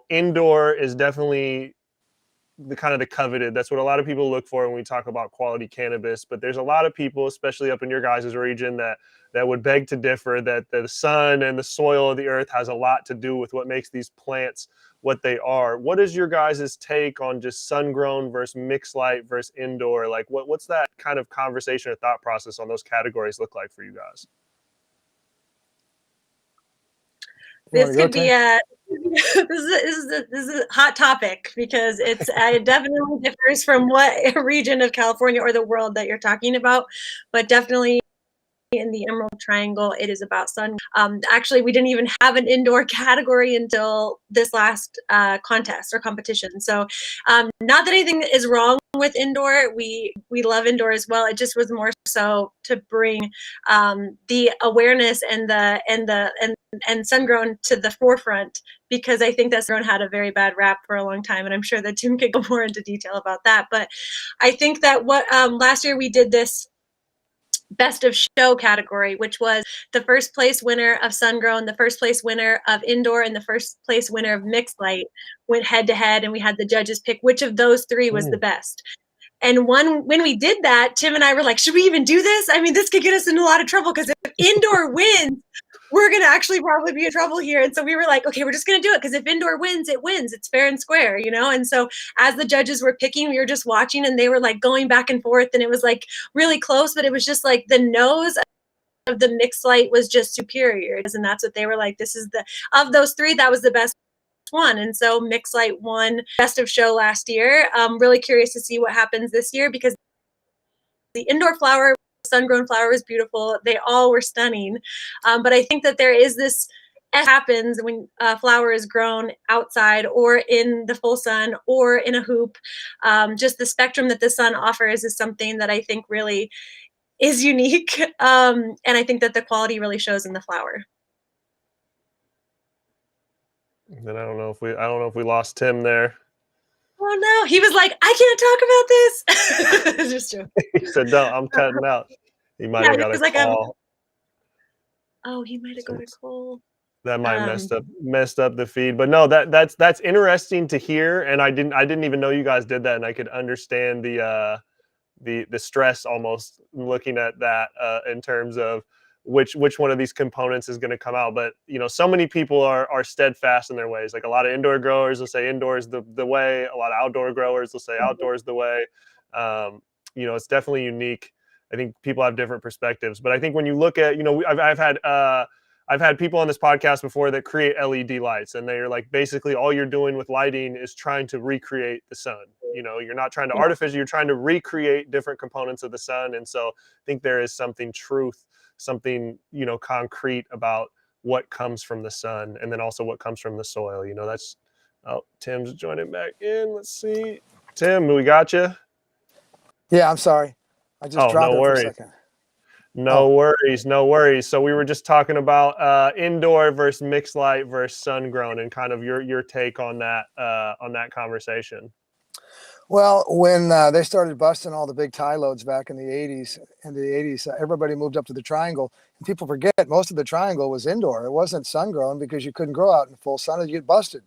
indoor is definitely the kind of the coveted. That's what a lot of people look for when we talk about quality cannabis. But there's a lot of people, especially up in your guys' region, that would beg to differ, that the sun and the soil of the earth has a lot to do with what makes these plants what they are. What is your guys' take on just sun grown versus mixed light versus indoor? Like what's that kind of conversation or thought process on those categories look like for you guys? This could be a This is a hot topic because it definitely differs from what region of California or the world that you're talking about, but definitely in the Emerald Triangle, it is about sun. Actually, we didn't even have an indoor category until this last contest or competition. So, not that anything is wrong with indoor. We love indoor as well. It just was more so to bring the awareness and sun grown to the forefront, because I think that sun grown had a very bad rap for a long time, and I'm sure that Tim could go more into detail about that. But I think that what last year we did this best of show category, which was the first place winner of sun grown, the first place winner of indoor, and the first place winner of mixed light went head to head, and we had the judges pick which of those three was the best. And when we did that, Tim and I were like, should we even do this? I mean, this could get us in a lot of trouble, because if indoor wins, we're going to actually probably be in trouble here. And so we were like, okay, we're just going to do it, because if indoor wins, it wins. It's fair and square, you know? And so as the judges were picking, we were just watching, and they were like going back and forth, and it was like really close, but it was just like the nose of the mixed light was just superior. And that's what they were like, this is of those three, that was the best one. And so mixed light won best of show last year. I'm really curious to see what happens this year, because the indoor flower, sun-grown flower, was beautiful. They all were stunning. But I think that there is this happens when a flower is grown outside or in the full sun or in a hoop. Just the spectrum that the sun offers is something that I think really is unique. And I think that the quality really shows in the flower. Then I don't know if we lost Tim there. Oh no, he was like, I can't talk about this. Just joking. He said, "No, I'm cutting out." He might have got a call. Oh, he might have got a call. That might have messed up the feed. But no, that's interesting to hear. And I didn't even know you guys did that, and I could understand the stress almost looking at that in terms of which one of these components is going to come out. But so many people are steadfast in their ways. Like a lot of indoor growers will say indoors the way. A lot of outdoor growers will say outdoors the way. It's definitely unique. I think people have different perspectives. But I think when you look at, I've had people on this podcast before that create LED lights, and they're like, basically all you're doing with lighting is trying to recreate the sun. You're not trying to artificially, you're trying to recreate different components of the sun. And so I think there is something concrete about what comes from the sun, and then also what comes from the soil. Tim's joining back in. Let's see. Tim, we got you. Yeah, I'm sorry. I just dropped it for a second. No worries. So we were just talking about indoor versus mixed light versus sun grown, and kind of your take on that conversation. Well, when they started busting all the big tie loads back in the 80s, everybody moved up to the triangle. And people forget most of the triangle was indoor. It wasn't sun grown, because you couldn't grow out in full sun and you get busted.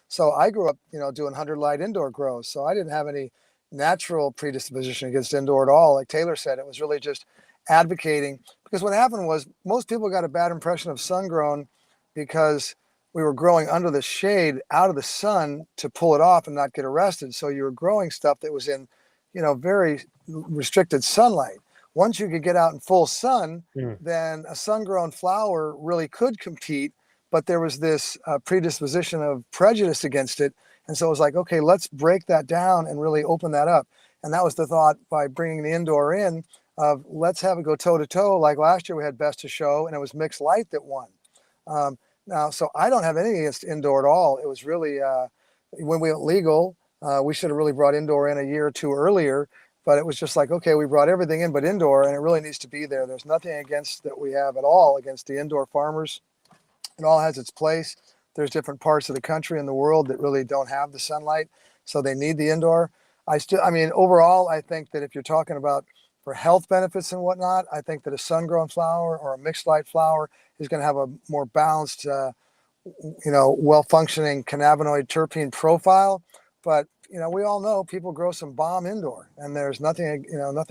So I grew up, doing 100 light indoor grows. So I didn't have any natural predisposition against indoor at all. Like Taylor said, it was really just advocating, because what happened was most people got a bad impression of sun grown because we were growing under the shade out of the sun to pull it off and not get arrested. So you were growing stuff that was in, very restricted sunlight. Once you could get out in full sun, then a sun-grown flower really could compete, but there was this predisposition of prejudice against it. And so it was like, okay, let's break that down and really open that up. And that was the thought by bringing the indoor in of let's have it go toe-to-toe. Like last year we had best of show, and it was mixed light that won. Now, so I don't have anything against indoor at all. It was really, when we went legal, we should have really brought indoor in a year or two earlier, but it was just like, okay, we brought everything in but indoor, and it really needs to be there. There's nothing against that we have at all against the indoor farmers. It all has its place. There's different parts of the country and the world that really don't have the sunlight, so they need the indoor. Overall, I think that if you're talking about for health benefits and whatnot, I think that a sun-grown flower or a mixed light flower is going to have a more balanced, well-functioning cannabinoid terpene profile. But, we all know people grow some bomb indoor, and there's nothing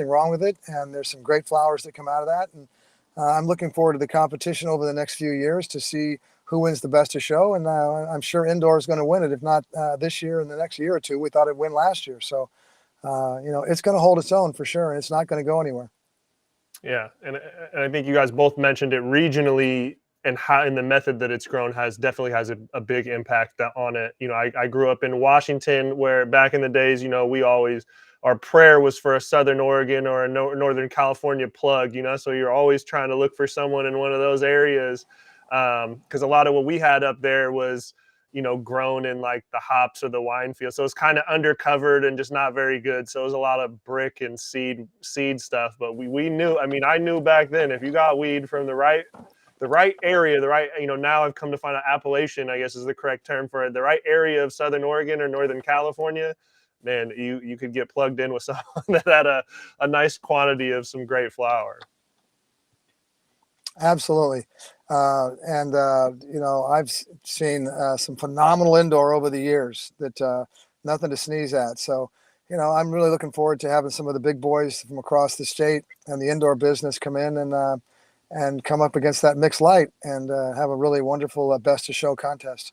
wrong with it. And there's some great flowers that come out of that. And I'm looking forward to the competition over the next few years to see who wins the best of show. And I'm sure indoor is going to win it. If not this year, in the next year or two. We thought it'd win last year. So, it's going to hold its own for sure. And it's not going to go anywhere. Yeah. And I think you guys both mentioned it regionally. and the method that it's grown definitely has a big impact on it. You know, I grew up in Washington, where back in the days, you know, our prayer was for a Southern Oregon or a Northern California plug, you know, so you're always trying to look for someone in one of those areas. Because a lot of what we had up there was, you know, grown in like the hops or the wine field. So it's kind of undercovered and just not very good. So it was a lot of brick and seed stuff. But we knew, I mean, I knew back then, if you got weed from the right area, you know, now I've come to find out Appalachian, I guess is the correct term for it, the right area of Southern Oregon or Northern California, man, you could get plugged in with someone that had a nice quantity of some great flower. Absolutely. You know, I've seen some phenomenal indoor over the years that nothing to sneeze at. So, you know, I'm really looking forward to having some of the big boys from across the state and the indoor business come in and come up against that mixed light and have a really wonderful best of show contest.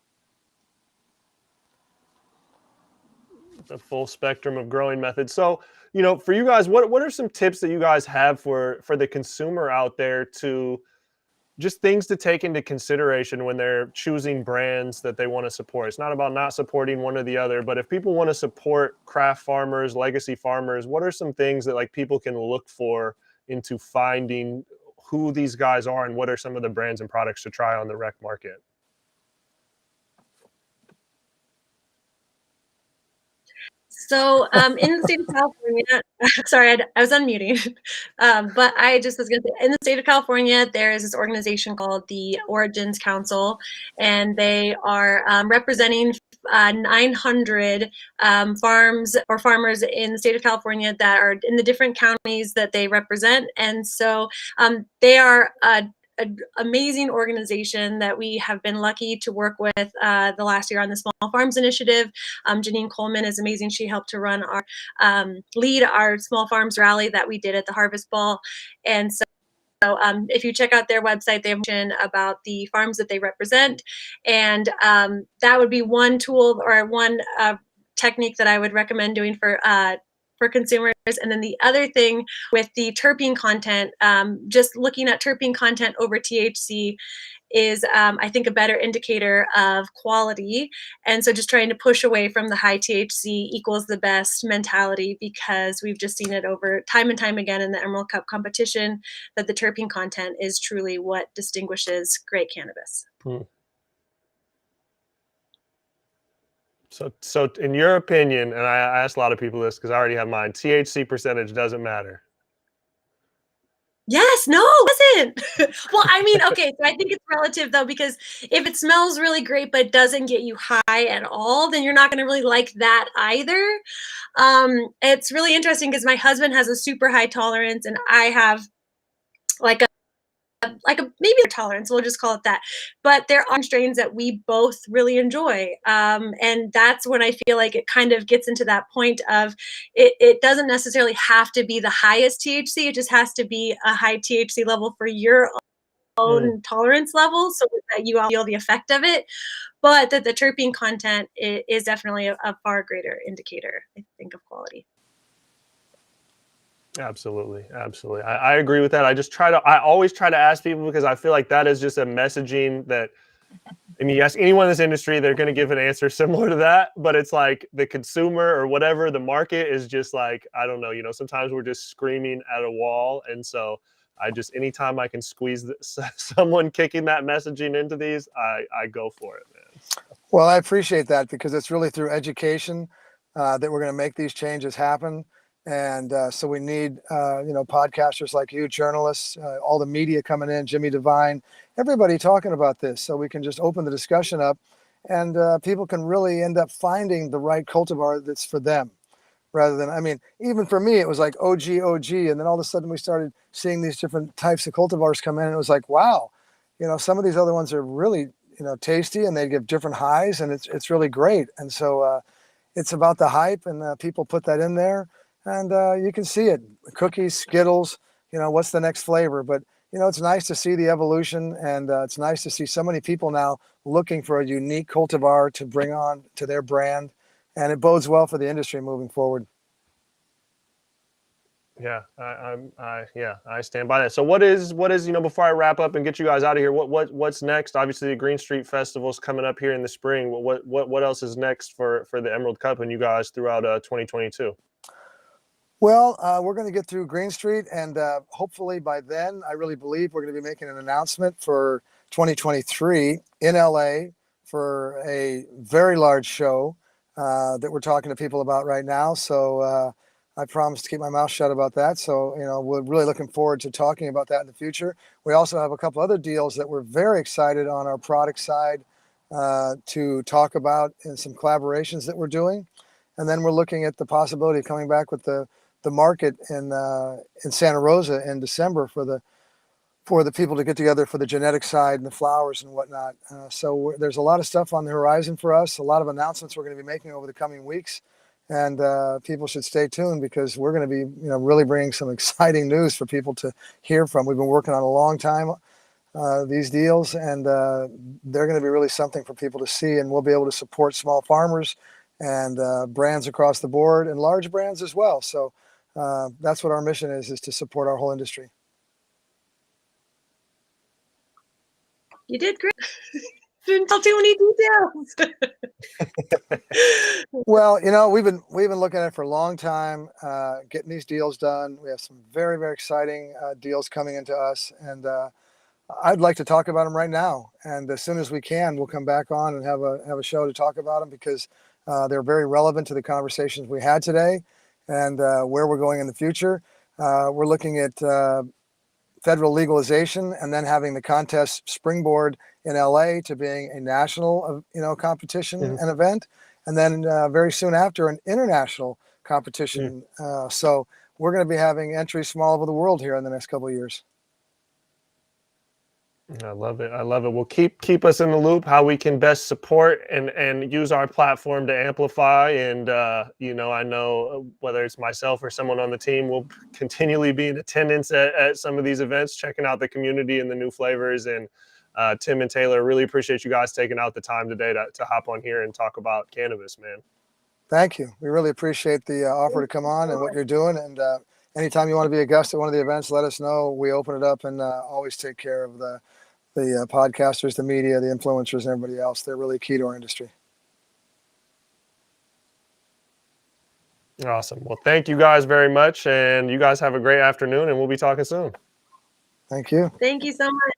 The full spectrum of growing methods. So, you know, for you guys, what are some tips that you guys have for the consumer out there, to just things to take into consideration when they're choosing brands that they want to support? It's not about not supporting one or the other, but if people want to support craft farmers, legacy farmers, what are some things that like people can look for into finding who these guys are, and what are some of the brands and products to try on the rec market? So in the state of California, sorry, I was unmuting, but I just was going to say, in the state of California, there is this organization called the Origins Council, and they are representing 900 farms or farmers in the state of California that are in the different counties that they represent. And so they are an amazing organization that we have been lucky to work with the last year on the Small Farms Initiative. Janine Coleman is amazing. She helped to run lead our Small Farms rally that we did at the Harvest Ball. And so if you check out their website, they have mentioned about the farms that they represent. And that would be one tool or one technique that I would recommend doing for consumers. And then the other thing with the terpene content, just looking at terpene content over THC is, I think, a better indicator of quality. And so just trying to push away from the high THC equals the best mentality, because we've just seen it over time and time again in the Emerald Cup competition that the terpene content is truly what distinguishes great cannabis. So in your opinion, and I asked a lot of people this because I already have mine, THC percentage doesn't matter. Yes, no, it doesn't. Well, I mean, okay, so I think it's relative though, because if it smells really great but doesn't get you high at all, then you're not going to really like that either. It's really interesting because my husband has a super high tolerance and I have like a maybe a tolerance, we'll just call it that. But there are strains that we both really enjoy. And that's when I feel like it kind of gets into that point of it doesn't necessarily have to be the highest THC. It just has to be a high THC level for your own tolerance level, so that you all feel the effect of it. But that the terpene content is definitely a far greater indicator, I think, of quality. Absolutely. I agree with that. I always try to ask people, because I feel like that is just a messaging that, I mean, you ask anyone in this industry, they're going to give an answer similar to that, but it's like the consumer or whatever, the market is just like, I don't know, you know, sometimes we're just screaming at a wall. And so anytime I can squeeze someone kicking that messaging into these, I go for it, man. Well, I appreciate that, because it's really through education that we're going to make these changes happen. And so we need, you know, podcasters like you, journalists, all the media coming in, Jimmy Devine, everybody talking about this, so we can just open the discussion up, and people can really end up finding the right cultivar that's for them, rather than, I mean, even for me, it was like OG, and then all of a sudden we started seeing these different types of cultivars come in, and it was like, wow, you know, some of these other ones are really, you know, tasty, and they give different highs, and it's really great. And so it's about the hype, and people put that in there. And you can see it, cookies, Skittles, you know, what's the next flavor? But, you know, it's nice to see the evolution, and it's nice to see so many people now looking for a unique cultivar to bring on to their brand. And it bodes well for the industry moving forward. Yeah, I stand by that. So what is before I wrap up and get you guys out of here, what's next? Obviously, the Green Street Festival's coming up here in the spring. What else is next for the Emerald Cup and you guys throughout 2022? Well, we're going to get through Green Street, and hopefully by then, I really believe we're going to be making an announcement for 2023 in LA for a very large show that we're talking to people about right now. So I promise to keep my mouth shut about that. So, we're really looking forward to talking about that in the future. We also have a couple other deals that we're very excited on our product side to talk about, and some collaborations that we're doing. And then we're looking at the possibility of coming back with the market in Santa Rosa in December for the people to get together for the genetic side and the flowers and whatnot. So there's a lot of stuff on the horizon for us, a lot of announcements we're going to be making over the coming weeks, and people should stay tuned because we're going to be really bringing some exciting news for people to hear from. We've been working on a long time these deals, and they're going to be really something for people to see, and we'll be able to support small farmers and brands across the board and large brands as well. So that's what our mission is to support our whole industry. You did great. Didn't tell too many details. Well, we've been looking at it for a long time, getting these deals done. We have some very, very exciting deals coming into us, and I'd like to talk about them right now. And as soon as we can, we'll come back on and have a show to talk about them because they're very relevant to the conversations we had today and where we're going in the future. We're looking at federal legalization and then having the contest springboard in LA to being a national, competition and event. And then very soon after, an international competition. So we're going to be having entries from all over the world here in the next couple of years. I love it. Well, keep us in the loop how we can best support and use our platform to amplify. And I know whether it's myself or someone on the team will continually be in attendance at some of these events, checking out the community and the new flavors. And Tim and Taylor, really appreciate you guys taking out the time today to hop on here and talk about cannabis, man. Thank you. We really appreciate the offer to come on and what you're doing. And anytime you want to be a guest at one of the events, let us know. We open it up and always take care of the podcasters, the media, the influencers, and everybody else. They're really key to our industry. Awesome. Well, thank you guys very much. And you guys have a great afternoon, and we'll be talking soon. Thank you. Thank you so much.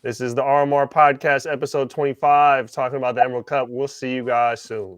This is the RMR Podcast, episode 25, talking about the Emerald Cup. We'll see you guys soon.